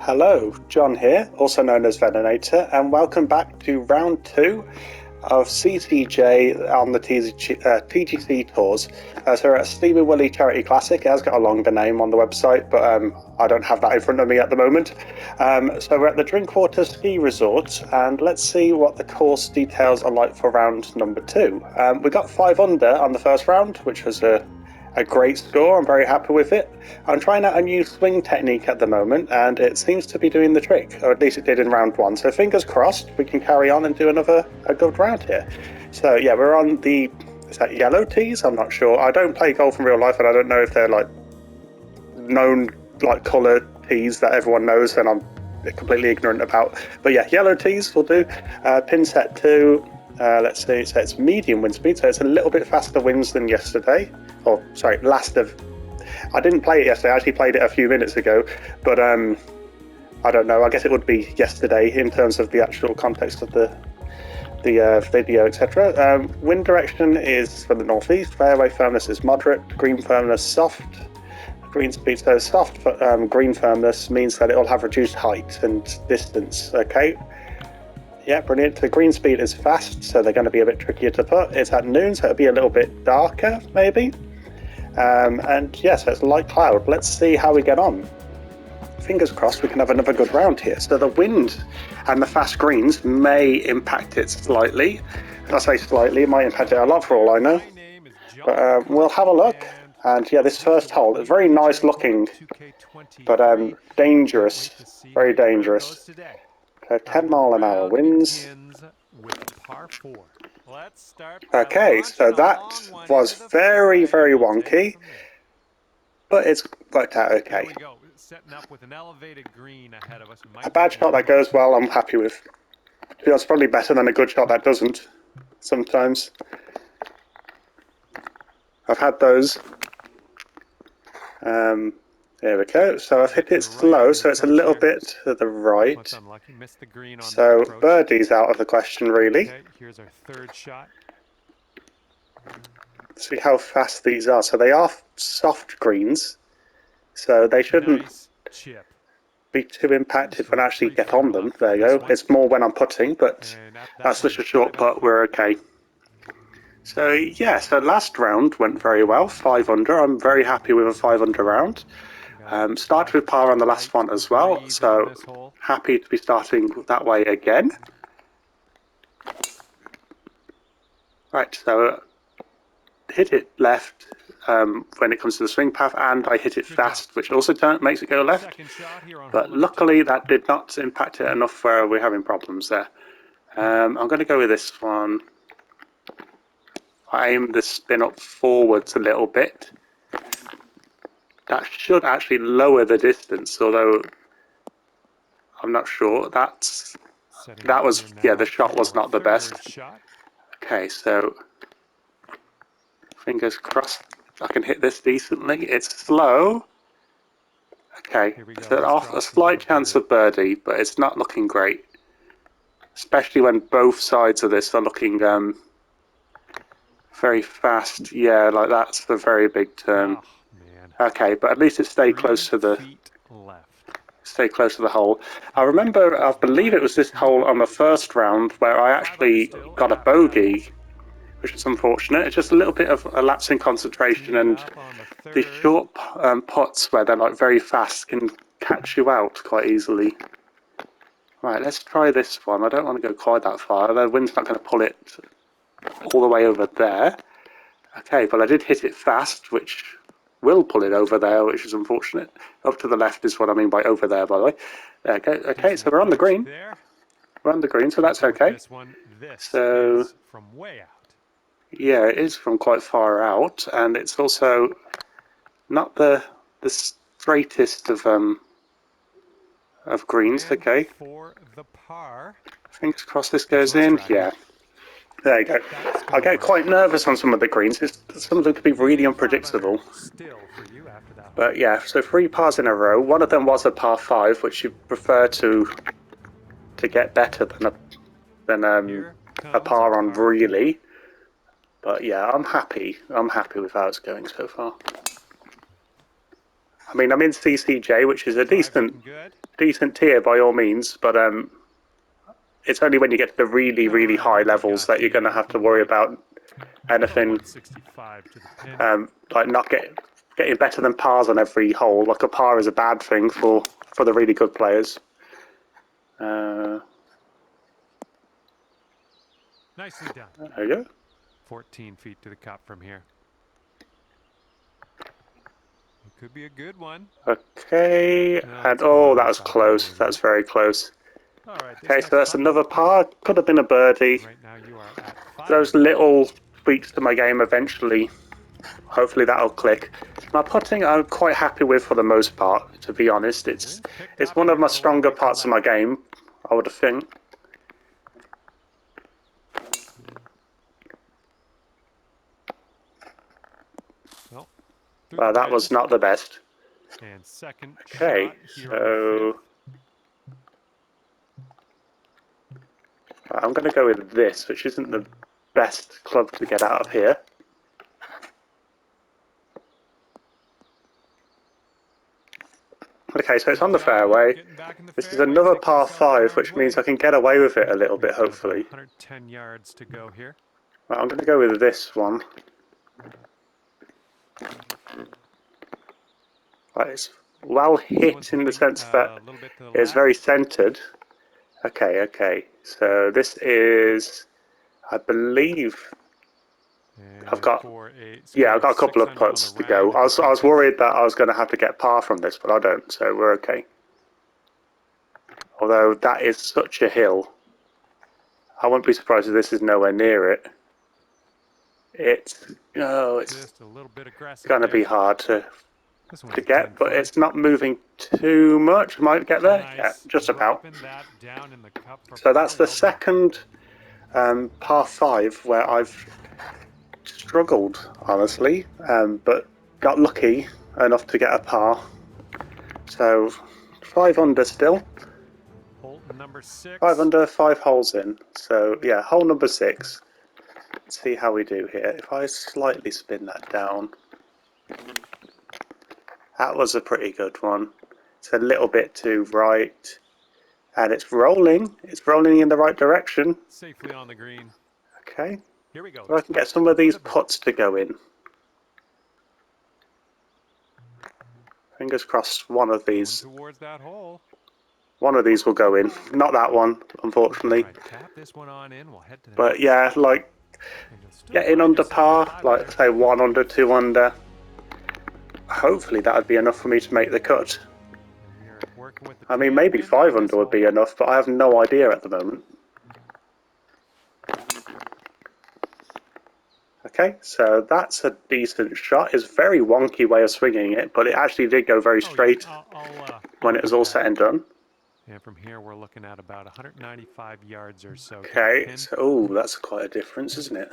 Hello, John here, also known as Veninator, and welcome back to round 2 of CCJ on the TGC tours. So we're at Steamin Willie Charity Classic. It has got a longer name on the website, but I don't have that in front of me at the moment. So we're at the Drinkwater Ski Resort, and let's see what the course details are like for round number 2. We got 5 under on the first round, which was a great score. I'm very happy with it. I'm trying out a new swing technique at the moment, and it seems to be doing the trick, or at least it did in round 1. So fingers crossed we can carry on and do a good round here. So yeah, we're on the, is that yellow tees? I'm not sure. I don't play golf in real life, and I don't know if they're like known like colour tees that everyone knows, and I'm completely ignorant about. But yeah, yellow tees will do. Pin set 2. Let's see, so it's medium wind speed, so it's a little bit faster winds than yesterday. Or, sorry, I didn't play it yesterday, I actually played it a few minutes ago, but I don't know, I guess it would be yesterday in terms of the actual context of the video, etc. Wind direction is from the northeast, fairway firmness is moderate, green firmness soft, green speed, so soft green firmness means that it will have reduced height and distance, okay? Yeah, brilliant. The green speed is fast, so they're going to be a bit trickier to put. It's at noon, so it'll be a little bit darker, maybe. And yes, yeah, so it's light cloud. Let's see how we get on. Fingers crossed we can have another good round here. So the wind and the fast greens may impact it slightly. I say slightly, it might impact it a lot for all I know. But we'll have a look. And yeah, this first hole is very nice looking, but dangerous, very dangerous. 10 mile an hour winds. Okay, so that was very, very wonky, but it's worked out okay. A bad shot that goes well, I'm happy with. Feels probably better than a good shot that doesn't, sometimes. I've had those. There we go. So I've hit it slow, so it's a little bit to the right. So birdie's out of the question, really. Here's our third shot. See how fast these are. So they are soft greens, so they shouldn't be too impacted when I actually get on them. There you go. It's more when I'm putting, but that's such a short putt, we're okay. So yeah, so last round went very well, 5 under. I'm very happy with a 5 under round. Started with par on the last one as well, so happy to be starting that way again. Right, so hit it left when it comes to the swing path, and I hit it fast, which also makes it go left. But luckily that did not impact it enough where we're having problems there. I'm going to go with this one. I aim the spin up forwards a little bit. That should actually lower the distance, although I'm not sure. That was, yeah, the shot was not the best. Okay, so fingers crossed I can hit this decently. It's slow. Okay, so a slight chance of birdie, but it's not looking great. Especially when both sides of this are looking very fast. Yeah, like that's the very big turn. Okay, but at least it stayed close to the hole. I remember, I believe it was this hole on the first round where I actually got a bogey, which is unfortunate. It's just a little bit of a lapse in concentration, and the short putts where they're like very fast can catch you out quite easily. Right, let's try this one. I don't want to go quite that far. The wind's not going to pull it all the way over there. Okay, but I did hit it fast, which will pull it over there, which is unfortunate. Up to the left is what I mean by over there, by the way. Okay, so we're on the green. We're on the green, so that's okay. So, yeah, it is from quite far out, and it's also not the straightest of greens. Okay. Fingers crossed this goes in. Yeah. There you go. I get quite nervous on some of the greens. Some of them can be really unpredictable. But yeah, so 3 pars in a row. One of them was a par 5, which you prefer to get better than a par on, really. But yeah, I'm happy. I'm happy with how it's going so far. I mean, I'm in CCJ, which is a decent tier by all means, but it's only when you get to the really high levels that you're going to have to worry about anything like not getting better than pars on every hole. Like a par is a bad thing for the really good players. Nicely done. There you go. 14 feet to the cup from here. It could be a good one. Okay, no, and oh, that was about close. That's very close. All right, Okay, so that's another par. Could have been a birdie. Right now you are at 5 Those little tweaks to my game eventually, hopefully that'll click. My putting I'm quite happy with for the most part, to be honest. It's one of my stronger parts of my game, I would think. Well, that was not the best. And second Okay, so I'm going to go with this, which isn't the best club to get out of here. Okay, so it's on the fairway. This is another par 5, which means I can get away with it a little bit, hopefully. 110 yards to go here. Right, I'm going to go with this one. Right, it's well hit in the sense that it's very centered. Okay, so this is, I believe, I've got a couple of putts to go. I was worried that I was going to have to get par from this, but I don't, so we're okay. Although that is such a hill, I wouldn't be surprised if this is nowhere near it. It's just a little bit aggressive. Going to be hard to get, but it's not moving too much. Might get there, yeah, just about. So that's the second par 5 where I've struggled, honestly, but got lucky enough to get a par. So 5 under still. Hole number 6. 5 under, 5 holes in. So yeah, hole number 6. Let's see how we do here. If I slightly spin that down. That was a pretty good one. It's a little bit to right. And it's rolling. It's rolling in the right direction. Safely on the green. Okay. Here we go. So I can get some of these putts to go in. Fingers crossed one of these. Towards that hole. One of these will go in. Not that one, unfortunately. Right, tap this one on in. We'll head to but yeah, like getting under par, like say 1 under, 2 under. Hopefully that would be enough for me to make the cut. I mean, maybe 5 under would be enough, but I have no idea at the moment. Okay, so that's a decent shot. It's a very wonky way of swinging it, but it actually did go very straight when it was all said and done. And from here, we're looking at about 195 yards or so. Okay, so oh, that's quite a difference, isn't it?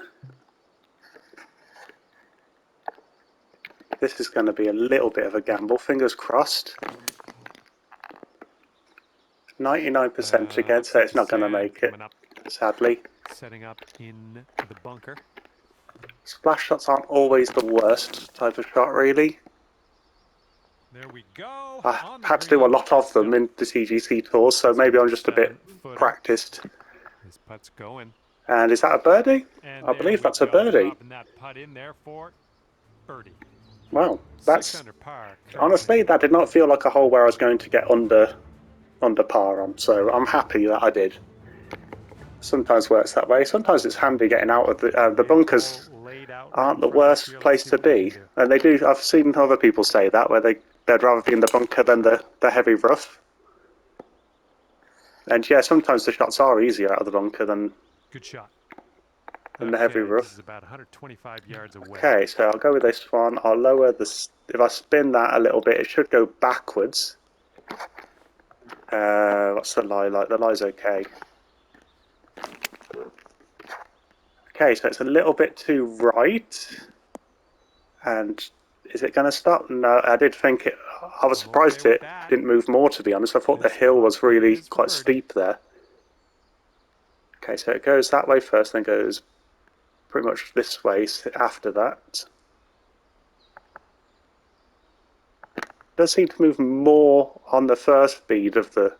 This is going to be a little bit of a gamble. Fingers crossed. 99% again, so it's not going to make it, sadly. Setting up in the bunker. Splash shots aren't always the worst type of shot, really. There we go. I had to do a lot of them in the TGC tours, so maybe I'm just a bit practiced. This putt's going. And is that a birdie? I believe that's a birdie. That putt in there for birdie. Wow, that's honestly, that did not feel like a hole where I was going to get under par on, so I'm happy that I did. Sometimes works that way. Sometimes it's handy getting out of the bunkers. Aren't the worst place to be, and they do. I've seen other people say that where they'd rather be in the bunker than the heavy rough. And yeah, sometimes the shots are easier out of the bunker than the heavy rough. This is about 125 yards away. Okay, so I'll go with this one. I'll lower this. If I spin that a little bit, it should go backwards. What's the lie like? The lie's okay. Okay, so it's a little bit to right. And is it going to stop? No, I did think it. I was surprised it didn't move more, to be honest. I thought the hill was really quite steep there. Okay, so it goes that way first, then goes pretty much this way after that. does seem to move more on the first bead of the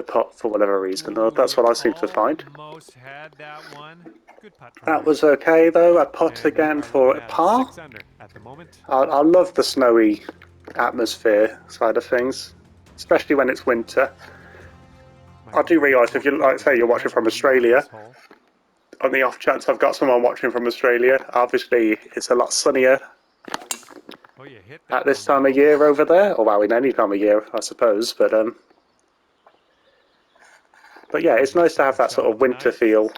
putt for whatever reason. Ooh, That's what I seem to find. Almost had that one. Good putt from That Willie. was okay though. I putt And we again are for looking a at a par. 6 under at the moment. I love the snowy atmosphere side of things, especially when it's winter. I do realise if you, like, say you're watching from Australia, on the off chance I've got someone watching from Australia, obviously it's a lot sunnier Oh, you hit that at this one, time of Michael. year over there, or well, in any time of year, I suppose. But yeah, it's nice to have that sort of winter feel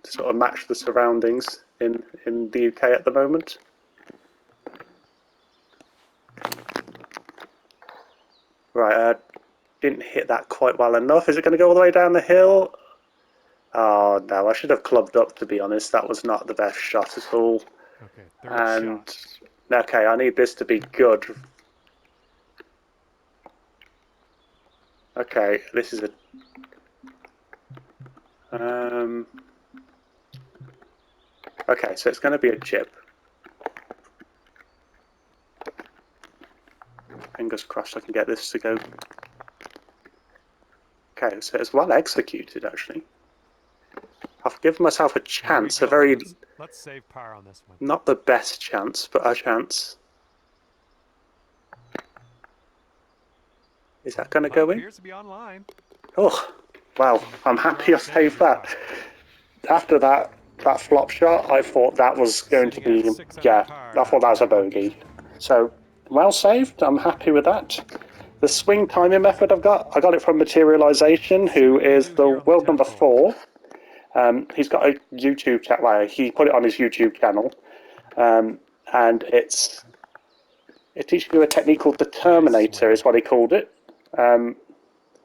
to sort of match the surroundings in the UK at the moment. Right, didn't hit that quite well enough. Is it going to go all the way down the hill? Oh no, I should have clubbed up, to be honest. That was not the best shot at all. Okay, third shot. Okay, I need this to be good. Okay, this is a okay, so it's going to be a chip. Fingers crossed I can get this to go. Okay, so it's well executed, actually. I've given myself a chance, a very... Let's save par on this one. Not the best chance, but a chance. Is that going to go in? Appears to be online. Oh, wow, I'm happy I saved that. After that flop shot, I thought that was going to be... Yeah, I thought that was a bogey. So, well saved, I'm happy with that. The swing timing method I got it from Materialization, who is the world number 4. He's got a YouTube channel. Well, he put it on his YouTube channel, and it teaches you a technique called the Terminator, is what he called it. And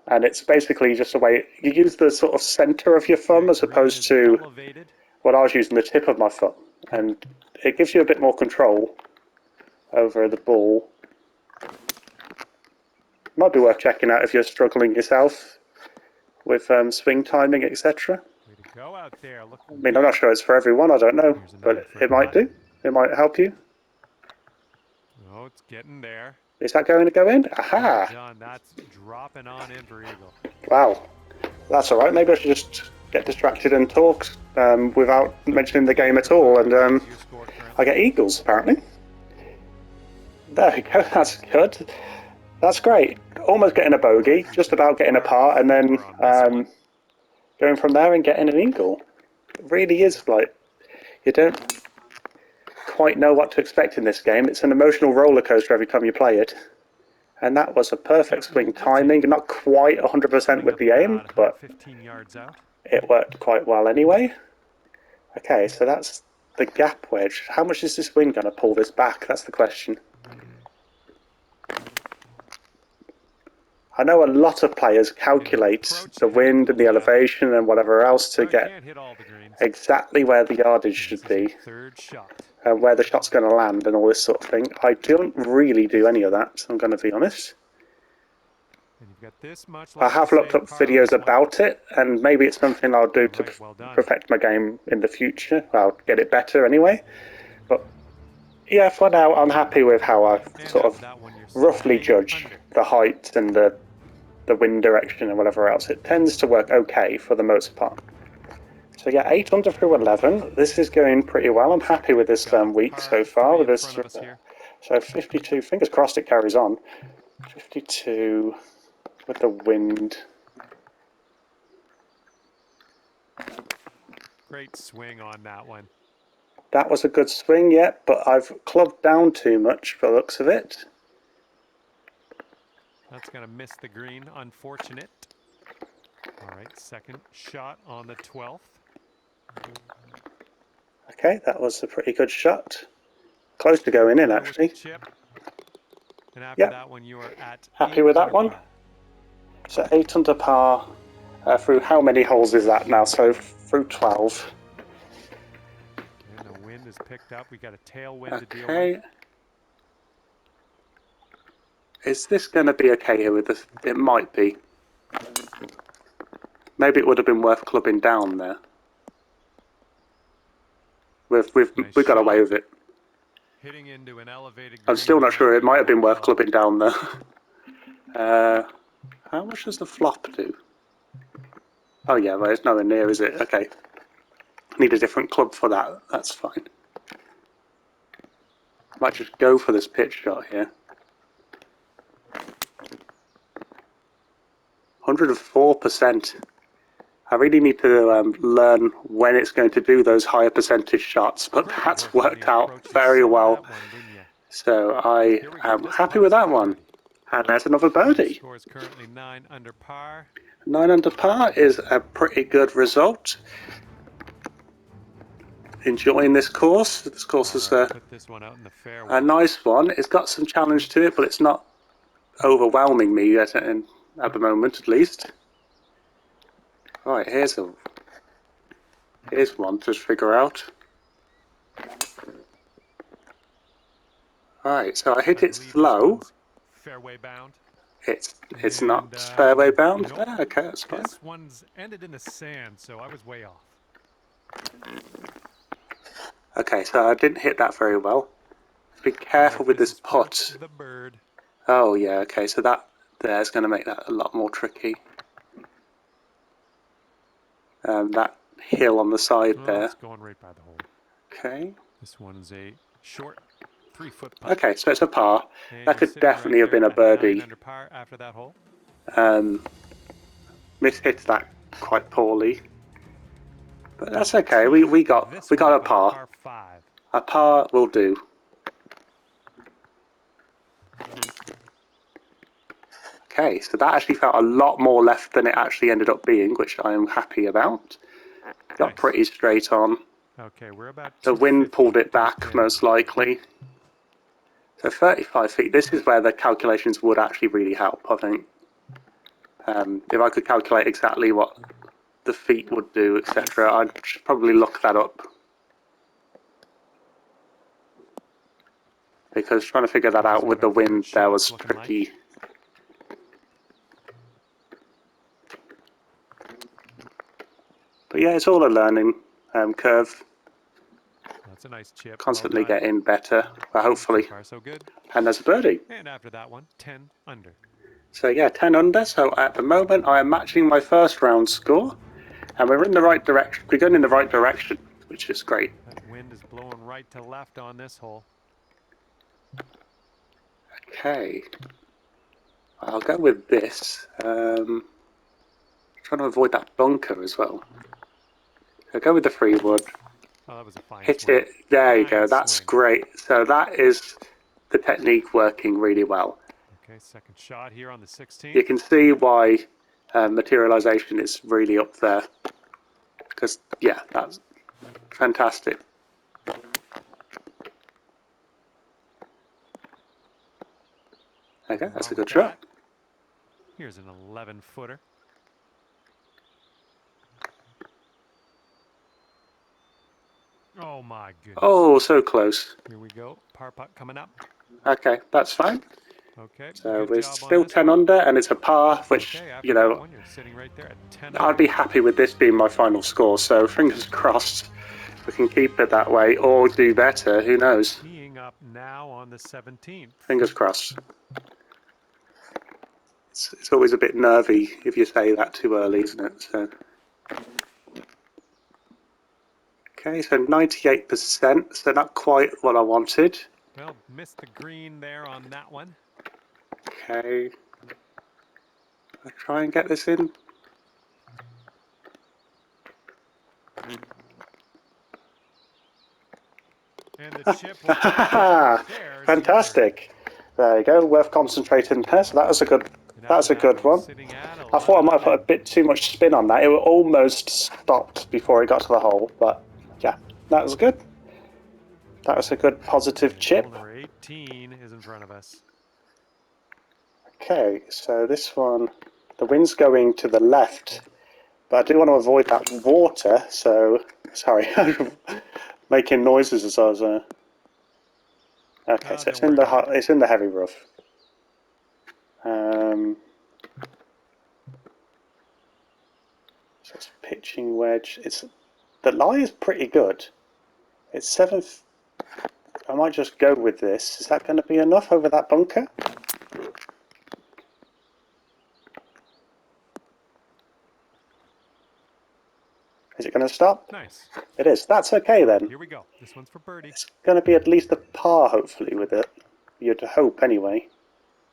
it's basically just a way you use the sort of center of your thumb as opposed to what I was using, the tip of my thumb, and it gives you a bit more control over the ball. Might be worth checking out if you're struggling yourself with swing timing, etc. Way to go out there. I mean, I'm not sure it's for everyone, I don't know, but it might do. It might help you. Oh, it's getting there. Is that going to go in? Aha! Well done. That's dropping on in for eagle. Wow. That's alright. Maybe I should just get distracted and talk without mentioning the game at all, and I get eagles, apparently. There we go. That's good. That's great. Almost getting a bogey, just about getting a par, and then going from there and getting an eagle. It really is like, you don't quite know what to expect in this game. It's an emotional roller coaster every time you play it. And that was a perfect swing timing, not quite 100% with the aim, but it worked quite well anyway. Okay, so that's the gap wedge. How much is this wind going to pull this back? That's the question. I know a lot of players calculate the wind and the elevation and whatever else to get exactly where the yardage should be, where the shot's going to land and all this sort of thing. I don't really do any of that, I'm going to be honest. I have looked up videos about it, and maybe it's something I'll do to perfect my game in the future. I'll get it better anyway. But yeah, for now, I'm happy with how I sort of roughly judge the height and the wind direction and whatever else. It tends to work okay for the most part. So yeah, 8 under through 11. This is going pretty well. I'm happy with this week so far. With this, so 52. Fingers crossed it carries on. 52 with the wind. Great swing on that one. That was a good swing, yeah, but I've clubbed down too much for the looks of it. That's going to miss the green. Unfortunate. All right, second shot on the 12th. Okay, that was a pretty good shot. Close to going in, actually. And after that one, you are at happy with that one. So 8 under par through how many holes is that now? So through 12. And the wind is picked up. We got a tailwind to deal with. Is this going to be okay here with this? It might be. Maybe it would have been worth clubbing down there. We've got away with it. Hitting into an elevated I'm green still not sure. It might have been worth well. clubbing down there. How much does the flop do? Oh yeah, well, it's nowhere near, is it? Okay. Need a different club for that. That's fine. Might just go for this pitch shot here. 104%. I really need to learn when it's going to do those higher percentage shots, but that's worked out very well. So I am happy with that one. And there's another birdie. Score is currently 9 under par. 9 under par is a pretty good result. Enjoying this course. This course is Put this one out in the fairway. a nice one. It's got some challenge to it, but it's not overwhelming me at the moment, at least. Right, here's one to figure out. Right, so I hit it slow. Fairway bound. It's not fairway bound. Nope. Okay, that's fine. This one's ended in the sand, so I was way off. Okay, so I didn't hit that very well. Be careful with this putt. The bird. Oh yeah, okay, so that there's going to make that a lot more tricky. That hill on the side there. It's going right by the hole. Okay. This one's a short 3-foot putt. Okay, so it's a par. And that could definitely have been a birdie. 9 under par after that hole. Mishit that quite poorly, but that's okay. We got a par. A par will do. Okay, so that actually felt a lot more left than it actually ended up being, which I am happy about. Got pretty straight on. Okay, we're about. The wind pulled it back, most likely. So 35 feet. This is where the calculations would actually really help, I think. If I could calculate exactly what the feet would do, etc., I'd probably look that up. Because trying to figure that out with the wind there was tricky. But yeah, it's all a learning curve. That's a nice chip. Constantly getting better, but hopefully. So far, so good. And there's a birdie. And after that one, 10 under. So yeah, 10 under. So at the moment, I am matching my first round score, and we're in the right direction. We're going in the right direction, which is great. That wind is blowing right to left on this hole. Okay, I'll go with this. Trying to avoid that bunker as well. I'll go with the 3-wood. Oh, that was a fine Hit swing. it. There you go. That's great. So that is the technique working really well. Okay, second shot here on the 16th. You can see why materialization is really up there. Because, yeah, that's fantastic. Okay, that's a good shot. Here's an 11-footer. Oh my goodness. Oh, so close. Here we go. Par putt coming up. Okay, that's fine. Okay. So we're still 10 under, and it's a par, which, you know, you're sitting right there at 10 I'd be happy with this being my final score. So fingers crossed we can keep it that way or do better. Who knows? Teeing up now on the 17th. Fingers crossed. It's always a bit nervy if you say that too early, isn't it? So. Okay, so 98%, so not quite what I wanted. Well, missed the green there on that one. Okay. I'll try and get this in. And the chip will fantastic. There you go, worth concentrating there. So that was a good one. I thought I might put a bit too much spin on that. It almost stopped before it got to the hole, but yeah, that was good. That was a good positive chip. Number 18 is in front of us. Okay, so this one, the wind's going to the left, but I do want to avoid that water, so, sorry, making noises as I was, okay, so it's in the heavy rough. So it's pitching wedge. The lie is pretty good. It's 7. might just go with this. Is that going to be enough over that bunker? Is it going to stop? Nice. It is. That's okay then. Here we go. This one's for birdie. It's going to be at least a par, hopefully, with it. You'd hope, anyway.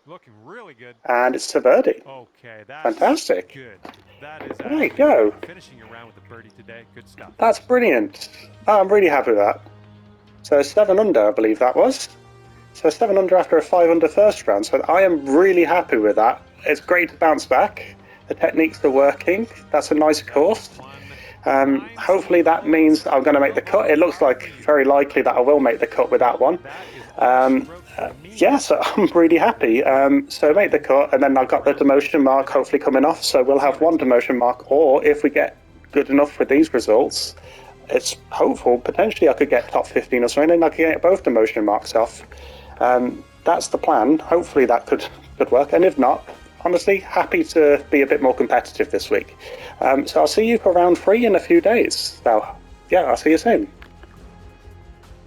Looking really good. And it's a birdie. Okay, that's fantastic. Good. That is There you go. Finishing your round with the birdie today. Good stuff. That's brilliant. Oh, I'm really happy with that. So 7 under, I believe that was. So 7 under after a 5 under first round. So I am really happy with that. It's great to bounce back. The techniques are working. That's a nice course. Hopefully that means I'm going to make the cut. It looks like very likely that I will make the cut with that one. Yeah, so I'm really happy. So make the cut, and then I've got the demotion mark hopefully coming off. So we'll have 1 demotion mark, or if we get good enough with these results, it's hopeful potentially I could get top 15 or something, and I could get both demotion marks off. That's the plan. Hopefully that could work, and if not, honestly, happy to be a bit more competitive this week. So I'll see you for round 3 in a few days. So, yeah, I'll see you soon.